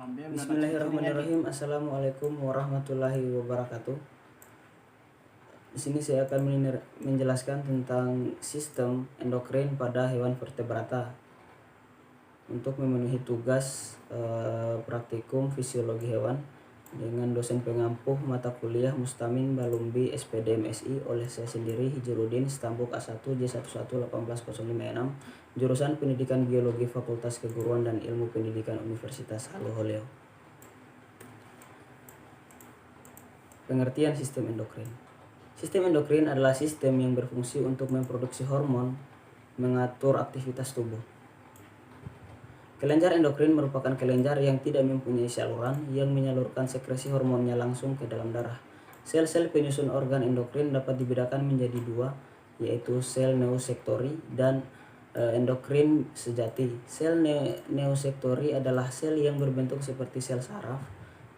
Bismillahirrahmanirrahim. Assalamualaikum warahmatullahi wabarakatuh. Di sini saya akan menjelaskan tentang sistem endokrin pada hewan vertebrata untuk memenuhi tugas praktikum fisiologi hewan dengan dosen pengampuh mata kuliah Mustamin Balumbi SPD MSI oleh saya sendiri Hijrudin Stambuk A1 J1118056 jurusan Pendidikan Biologi Fakultas Keguruan dan Ilmu Pendidikan Universitas Haluoleo. Pengertian sistem endokrin. Sistem endokrin adalah sistem yang berfungsi untuk memproduksi hormon, mengatur aktivitas tubuh. Kelenjar endokrin merupakan kelenjar yang tidak mempunyai saluran yang menyalurkan sekresi hormonnya langsung ke dalam darah. Sel-sel penyusun organ endokrin dapat dibedakan menjadi dua, yaitu sel neosektori dan endokrin sejati. Sel neosektori adalah sel yang berbentuk seperti sel saraf,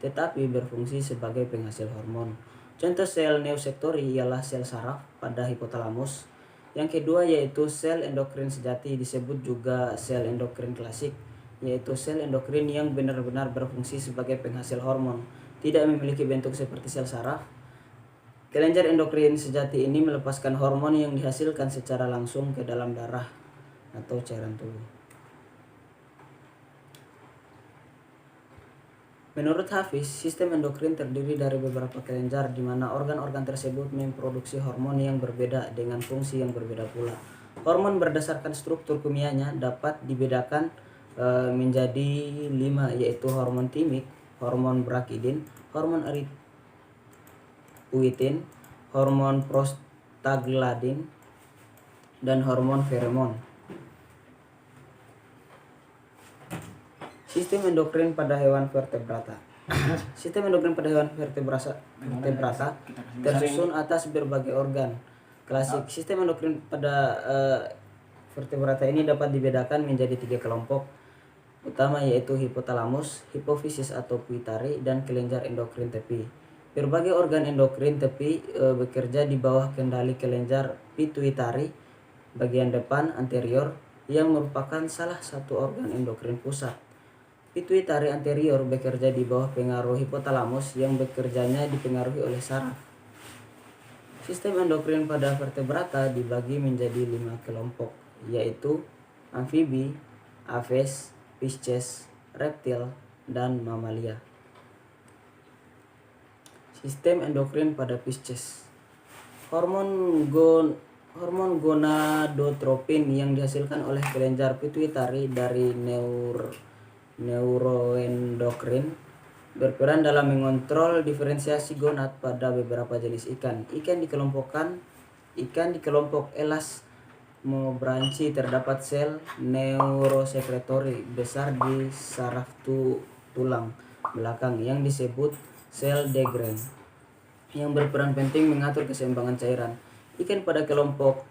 tetapi berfungsi sebagai penghasil hormon. Contoh sel neosektori ialah sel saraf pada hipotalamus. Yang kedua yaitu sel endokrin sejati, disebut juga sel endokrin klasik, yaitu sel endokrin yang benar-benar berfungsi sebagai penghasil hormon, tidak memiliki bentuk seperti sel saraf. Kelenjar endokrin sejati ini melepaskan hormon yang dihasilkan secara langsung ke dalam darah atau cairan tubuh. Menurut Hafiz, sistem endokrin terdiri dari beberapa kelenjar di mana organ-organ tersebut memproduksi hormon yang berbeda dengan fungsi yang berbeda pula. Hormon berdasarkan struktur kimianya dapat dibedakan menjadi 5, yaitu hormon timik, hormon brakidin, hormon erythropoietin, hormon prostaglandin, dan hormon feromon. Sistem endokrin pada hewan vertebrata. Sistem endokrin pada hewan vertebrata tersusun atas berbagai organ. Klasik. Sistem endokrin pada vertebrata ini dapat dibedakan menjadi 3 kelompok utama, yaitu hipotalamus, hipofisis atau pituitari, dan kelenjar endokrin tepi. Berbagai organ endokrin tepi bekerja di bawah kendali kelenjar pituitari bagian depan anterior yang merupakan salah satu organ endokrin pusat. Pituitari anterior bekerja di bawah pengaruh hipotalamus yang bekerjanya dipengaruhi oleh saraf. Sistem endokrin pada vertebrata dibagi menjadi 5 kelompok, yaitu amfibi, aves, Pisces, reptil, dan mamalia. Sistem endokrin pada Pisces. Hormon gonadotropin yang dihasilkan oleh kelenjar pituitari dari neuroendokrin berperan dalam mengontrol diferensiasi gonad pada beberapa jenis ikan. Ikan di kelompok elasmobranchi terdapat sel neurosekretori besar di saraf tulang belakang yang disebut sel Degren, yang berperan penting mengatur keseimbangan cairan. Ikan pada kelompok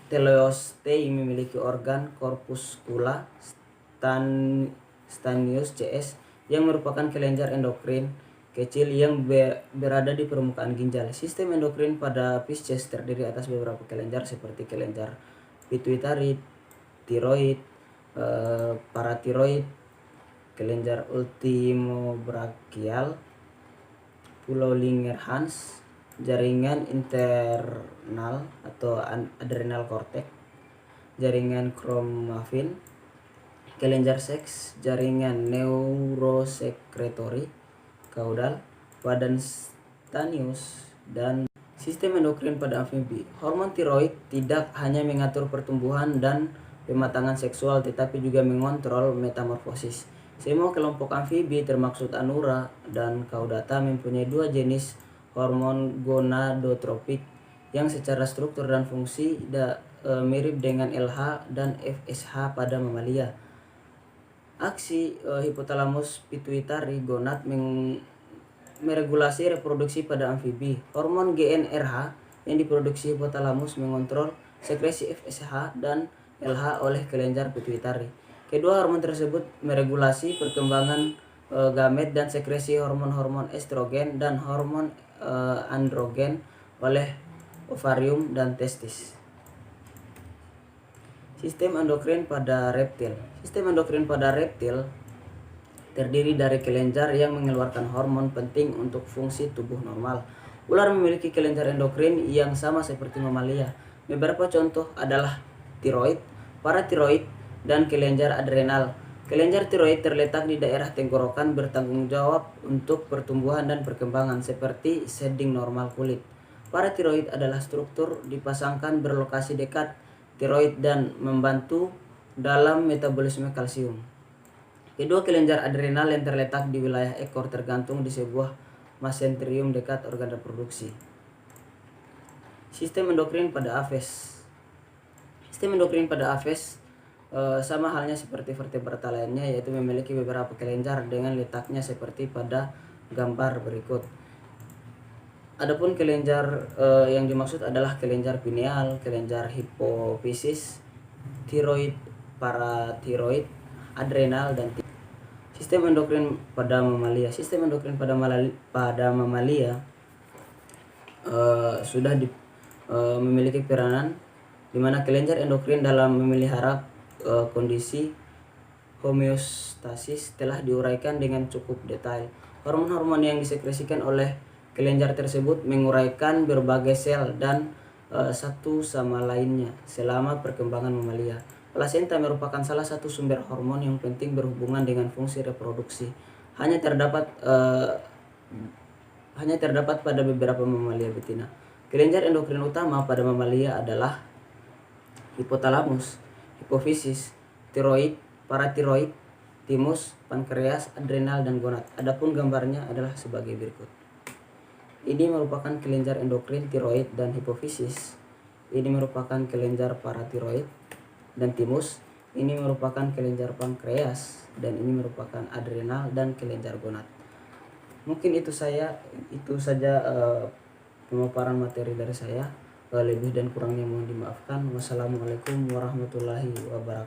Teleostei memiliki organ corpuscula stanius CS yang merupakan kelenjar endokrin kecil yang berada di permukaan ginjal. Sistem endokrin pada Pisces terdiri atas beberapa kelenjar seperti kelenjar pituitari, tiroid, paratiroid, kelenjar ultimobrachial, pulau Langerhans, jaringan internal atau adrenal cortex, jaringan kromafin, kelenjar seks, jaringan neurosekretori kaudal, badan stanius, dan sistem endokrin pada amfibi. Hormon tiroid tidak hanya mengatur pertumbuhan dan pematangan seksual tetapi juga mengontrol metamorfosis. Semua kelompok amfibi termasuk anura dan caudata mempunyai 2 jenis hormon gonadotropik yang secara struktur dan fungsi mirip dengan LH dan FSH pada mamalia. Aksi hipotalamus pituitari gonad meregulasi reproduksi pada amfibi. Hormon GnRH yang diproduksi hipotalamus mengontrol sekresi FSH dan LH oleh kelenjar pituitari. Kedua hormon tersebut meregulasi perkembangan gamet dan sekresi hormon-hormon estrogen dan hormon androgen oleh ovarium dan testis. Sistem endokrin pada reptil. Sistem endokrin pada reptil terdiri dari kelenjar yang mengeluarkan hormon penting untuk fungsi tubuh normal. Ular memiliki kelenjar endokrin yang sama seperti mamalia. Beberapa contoh adalah tiroid, paratiroid, dan kelenjar adrenal. Kelenjar tiroid terletak di daerah tenggorokan, bertanggung jawab untuk pertumbuhan dan perkembangan seperti shading normal kulit. Paratiroid adalah struktur dipasangkan berlokasi dekat tiroid dan membantu dalam metabolisme kalsium. Kedua, kelenjar adrenal yang terletak di wilayah ekor tergantung di sebuah mesenterium dekat organ reproduksi. Sistem endokrin pada Aves. Sistem endokrin pada Aves sama halnya seperti vertebrata lainnya, yaitu memiliki beberapa kelenjar dengan letaknya seperti pada gambar berikut. Adapun kelenjar yang dimaksud adalah kelenjar pineal, kelenjar hipofisis, tiroid, paratiroid, adrenal, dan sistem endokrin pada mamalia. Sistem endokrin pada mamalia sudah memiliki peranan di mana kelenjar endokrin dalam memelihara kondisi homeostasis telah diuraikan dengan cukup detail. Hormon-hormon yang disekresikan oleh kelenjar tersebut menguraikan berbagai sel dan satu sama lainnya selama perkembangan mamalia. Plasenta merupakan salah satu sumber hormon yang penting berhubungan dengan fungsi reproduksi. Hanya terdapat pada beberapa mamalia betina. Kelenjar endokrin utama pada mamalia adalah hipotalamus, hipofisis, tiroid, paratiroid, timus, pankreas, adrenal, dan gonad. Adapun gambarnya adalah sebagai berikut. Ini merupakan kelenjar endokrin tiroid dan hipofisis. Ini merupakan kelenjar paratiroid dan timus. Ini merupakan kelenjar pankreas, dan ini merupakan adrenal dan kelenjar gonad. Mungkin itu saja pemaparan materi dari saya. Lebih dan kurangnya mohon dimaafkan. Wassalamualaikum warahmatullahi wabarakatuh.